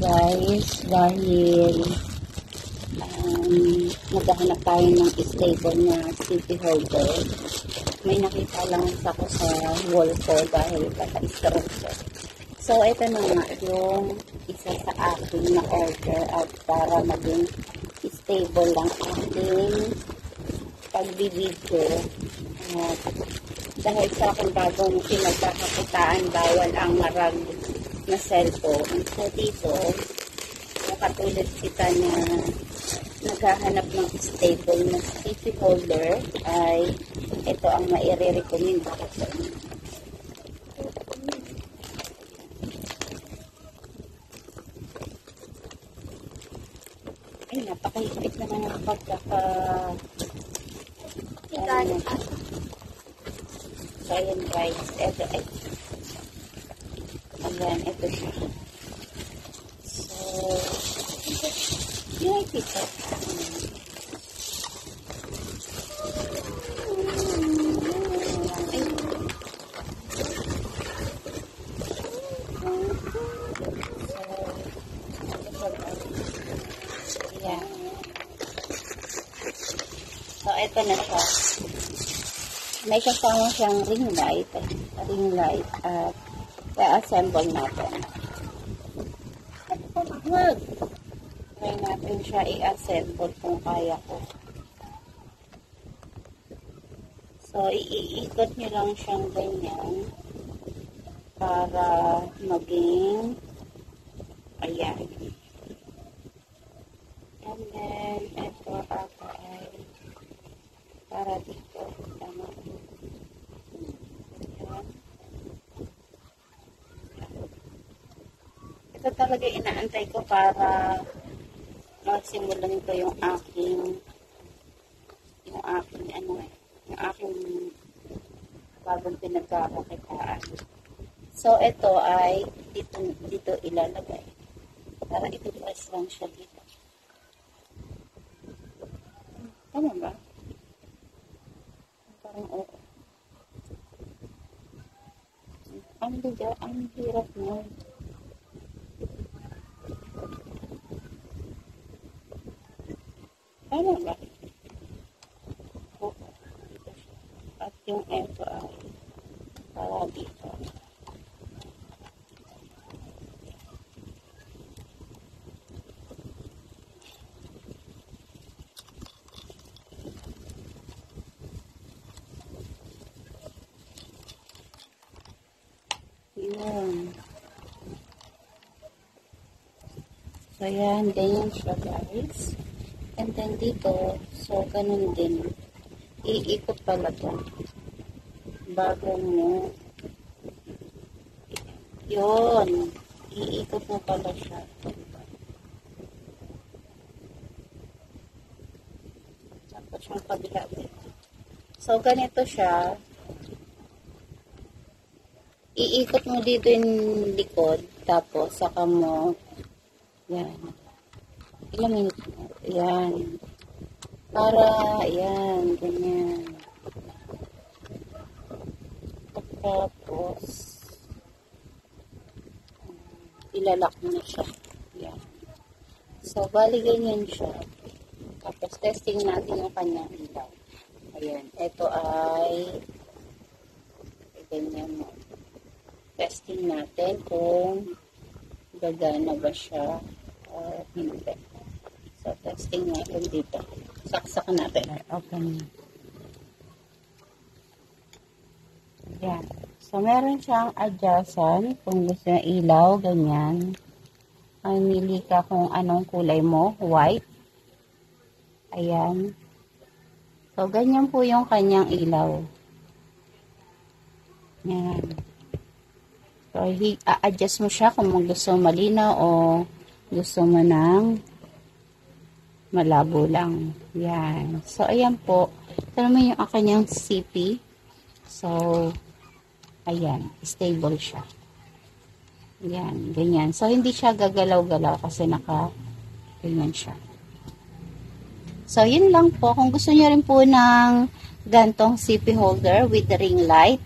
guys, dahil naghahanap tayo ng stable na CP holder. May nakita lang ako sa wall ko dahil kaka-stroke ko. So, ito na nga yung isa sa aking na-order at para maging stable lang aking pagbibidyo. Dahil sa aking bagong pinagkakakitaan, bawal ang marag na cellphone. So, dito, katulad kita na naghahanap ng stable na CP holder, ay ito ang maire-recommend ako sa inyo. Ay, napakahigpit naman ang so, ayan guys, ito ay ayan, ito siya. So, yun ay pito. So, ito na siya. May kasama siyang ring light at i-assemble natin. Wag! Try natin siya i-assemble kung kaya ko. So, iikot nyo lang siyang ganyan para maging ayan. And then, ito ata ay para dito. Tama. Ayan. Ito talaga inaantay ko para magsimulan ko yung aking bagong pinagkakakitaan. So, ito ay dito ilalagay. Para ito-press lang siya dito. Tama ba? Parang oo. Ang hirap mo. Tama ba? Oo. At yung ito ay para dito. Yun. So, yan. Ganyan siya, guys. And then, dito, so, ganun din. Iikot pala ito. Bago mo. Yun. Iikot mo pala siya. Tapos yung kabila dito. So, ganito siya. Iikot mo dito yung likod, tapos saka mo, yan, ilang minutes mo, yan, para, yan, ganyan, tapos, ilalak mo na siya, yan, so, bali ganyan siya, tapos testing natin yung kanyang ilaw, ayan, ito ay, ganyan mo, testing natin kung gagana ba siya o hindi. So, testing natin dito. Saksak natin. Open. Yan. So, meron siyang adjustan kung gusto niya ilaw, ganyan. Mamili ka kung anong kulay mo. White. Ayan. So, ganyan po yung kanyang ilaw. Yan. So, i-adjust mo siya kung gusto mo malinaw o gusto mo ng malabo lang. Yan. So, ayan po. Ito naman yung kanyang CP. So, ayan. Stable siya. Yan. Ganyan. So, hindi siya gagalaw-galaw kasi ganyan siya. So, yun lang po. Kung gusto niyo rin po ng gantong CP holder with the ring light,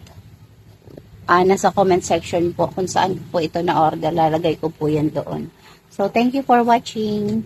nasa comment section po kung saan po ito na order. Lalagay ko po yan doon. So, thank you for watching.